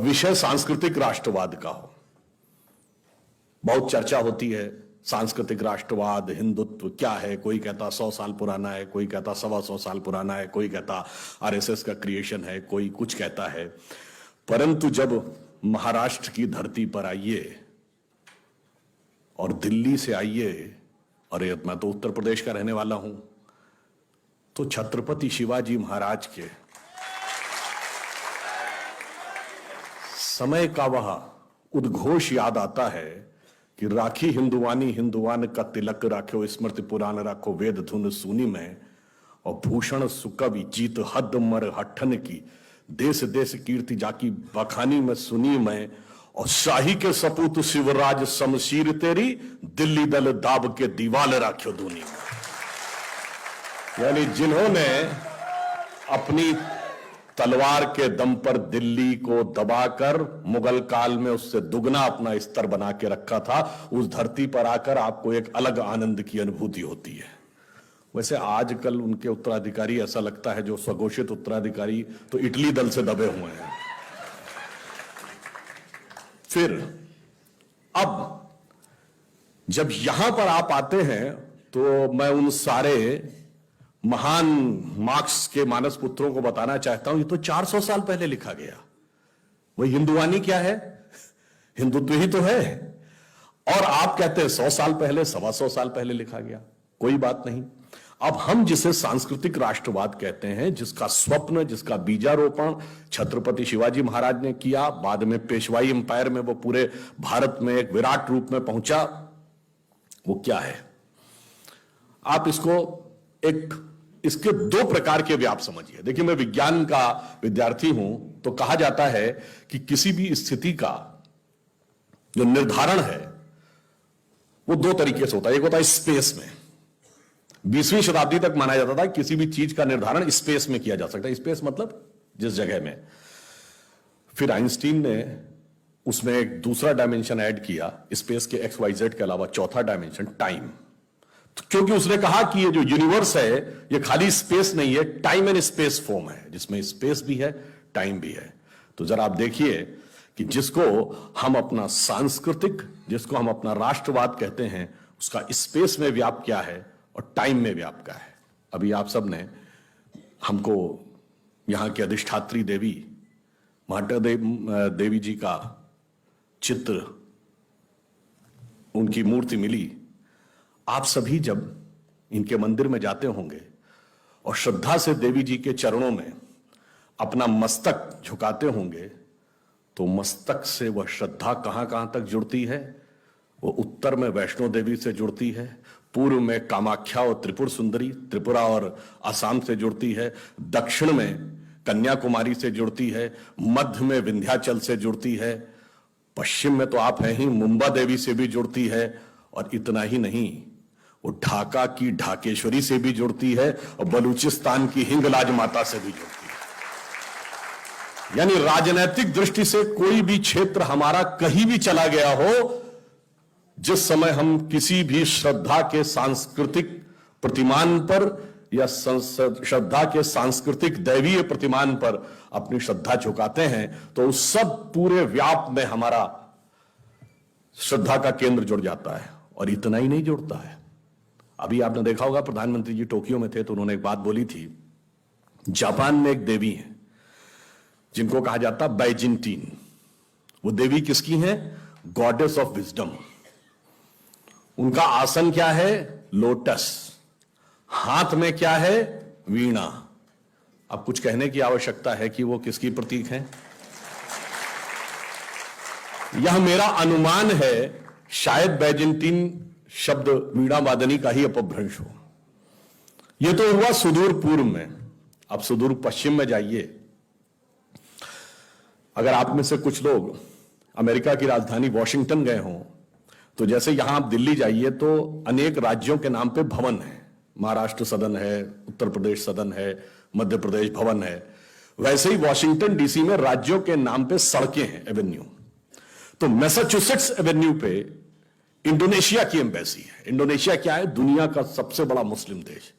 विषय सांस्कृतिक राष्ट्रवाद का हो। बहुत चर्चा होती है सांस्कृतिक राष्ट्रवाद, हिंदुत्व क्या है। कोई कहता 100 साल पुराना है, कोई कहता 125 साल पुराना है, कोई कहता आरएसएस का क्रिएशन है, कोई कुछ कहता है। परंतु जब महाराष्ट्र की धरती पर आइए और दिल्ली से आइए, और मैं तो उत्तर प्रदेश का रहने वाला हूं, तो छत्रपति शिवाजी महाराज के समय का वह उद्घोष याद आता है कि राखी हिंदुवानी हिंदुवान का तिलक राखो, स्मृति पुराण राखो, वेद धुन सुनी में, और भूषण सुकवि जीत हद मर हठन की, देश देश कीर्ति जाकी बखानी में सुनी में, और शाही के सपूत शिवराज शमशीर तेरी, दिल्ली दल दाब के दीवाल राख्यो दूनी में। यानी जिन्होंने अपनी तलवार के दम पर दिल्ली को दबाकर मुगल काल में उससे दुगना अपना स्तर बना के रखा था, उस धरती पर आकर आपको एक अलग आनंद की अनुभूति होती है। वैसे आजकल उनके उत्तराधिकारी, ऐसा लगता है जो स्वघोषित उत्तराधिकारी, तो इटली दल से दबे हुए हैं। फिर अब जब यहां पर आप आते हैं तो मैं उन सारे महान मार्क्स के मानस पुत्रों को बताना चाहता हूं, ये तो 400 साल पहले लिखा गया। वही हिंदुवानी क्या है? हिंदुत्व ही तो है। और आप कहते हैं 100 साल पहले, 125 साल पहले लिखा गया। कोई बात नहीं। अब हम जिसे सांस्कृतिक राष्ट्रवाद कहते हैं, जिसका स्वप्न, जिसका बीजारोपण छत्रपति शिवाजी महाराज ने किया, बाद में पेशवाई एम्पायर में वो पूरे भारत में एक विराट रूप में पहुंचा, वो क्या है? आप इसके दो प्रकार के व्याप समझिए। देखिए, मैं विज्ञान का विद्यार्थी हूं, तो कहा जाता है कि किसी भी स्थिति का जो निर्धारण है वो दो तरीके से होता है। एक होता है स्पेस में। 20वीं शताब्दी तक माना जाता था किसी भी चीज का निर्धारण स्पेस में किया जा सकता है। स्पेस मतलब जिस जगह में। फिर आइंस्टीन ने उसमें एक दूसरा डायमेंशन ऐड किया, स्पेस के XYZ के अलावा चौथा डायमेंशन टाइम। तो क्योंकि उसने कहा कि ये जो यूनिवर्स है ये खाली स्पेस नहीं है, टाइम एंड स्पेस फॉर्म है, जिसमें स्पेस भी है, टाइम भी है। तो जरा आप देखिए कि जिसको हम अपना सांस्कृतिक, जिसको हम अपना राष्ट्रवाद कहते हैं, उसका स्पेस में व्याप क्या है और टाइम में व्याप क्या है। अभी आप सब ने हमको यहां की अधिष्ठात्री देवी महाटा देवी जी का चित्र, उनकी मूर्ति मिली। आप सभी जब इनके मंदिर में जाते होंगे और श्रद्धा से देवी जी के चरणों में अपना मस्तक झुकाते होंगे, तो मस्तक से वह श्रद्धा कहां कहां तक जुड़ती है? वो उत्तर में वैष्णो देवी से जुड़ती है, पूर्व में कामाख्या और त्रिपुर सुंदरी, त्रिपुरा और आसाम से जुड़ती है, दक्षिण में कन्याकुमारी से जुड़ती है, मध्य में विंध्याचल से जुड़ती है, पश्चिम में तो आप हैं ही, मुंबा देवी से भी जुड़ती है, और इतना ही नहीं, वो ढाका की ढाकेश्वरी से भी जुड़ती है, और बलूचिस्तान की हिंगलाज माता से भी जुड़ती है। यानी राजनीतिक दृष्टि से कोई भी क्षेत्र हमारा कहीं भी चला गया हो, जिस समय हम किसी भी श्रद्धा के सांस्कृतिक प्रतिमान पर या श्रद्धा के सांस्कृतिक दैवीय प्रतिमान पर अपनी श्रद्धा झुकाते हैं, तो उस सब पूरे व्याप में हमारा श्रद्धा का केंद्र जुड़ जाता है। और इतना ही नहीं जुड़ता है। अभी आपने देखा होगा, प्रधानमंत्री जी टोक्यो में थे तो उन्होंने एक बात बोली थी, जापान में एक देवी है जिनको कहा जाता बैजिंटीन। वो देवी किसकी है? Goddess of wisdom. उनका आसन क्या है? लोटस। हाथ में क्या है? वीणा। अब कुछ कहने की आवश्यकता है कि वो किसकी प्रतीक है? यह मेरा अनुमान है, शायद बैजेंटीन शब्द वीणा वादनी का ही अपभ्रंश हो। यह तो हुआ सुदूर पूर्व में। अब सुदूर पश्चिम में जाइए। अगर आप में से कुछ लोग अमेरिका की राजधानी वॉशिंगटन गए हों, तो जैसे यहां आप दिल्ली जाइए तो अनेक राज्यों के नाम पे भवन है। महाराष्ट्र सदन है, उत्तर प्रदेश सदन है, मध्य प्रदेश भवन है। वैसे ही वॉशिंगटन डीसी में राज्यों के नाम पे सड़कें हैं, एवेन्यू। तो मैसाचुसेट्स एवेन्यू पे इंडोनेशिया की एम्बेसी है। इंडोनेशिया क्या है? दुनिया का सबसे बड़ा मुस्लिम देश।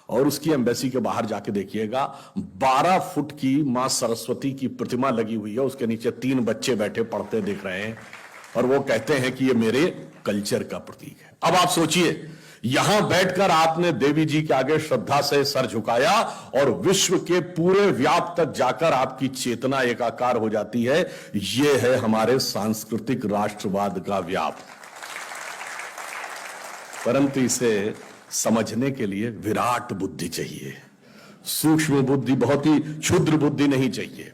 और उसकी एम्बेसी के बाहर जाके देखिएगा, 12 फुट की मां सरस्वती की प्रतिमा लगी हुई है, उसके नीचे 3 बच्चे बैठे पढ़ते दिख रहे हैं और वो कहते हैं कि ये मेरे कल्चर का प्रतीक है। अब आप सोचिए, यहां बैठकर आपने देवी जी के आगे श्रद्धा से सर झुकाया और विश्व के पूरे व्याप तक जाकर आपकी चेतना एकाकार हो जाती है। यह है हमारे सांस्कृतिक राष्ट्रवाद का व्याप। परंतु इसे समझने के लिए विराट बुद्धि चाहिए, सूक्ष्म बुद्धि, बहुत ही क्षुद्र बुद्धि नहीं चाहिए।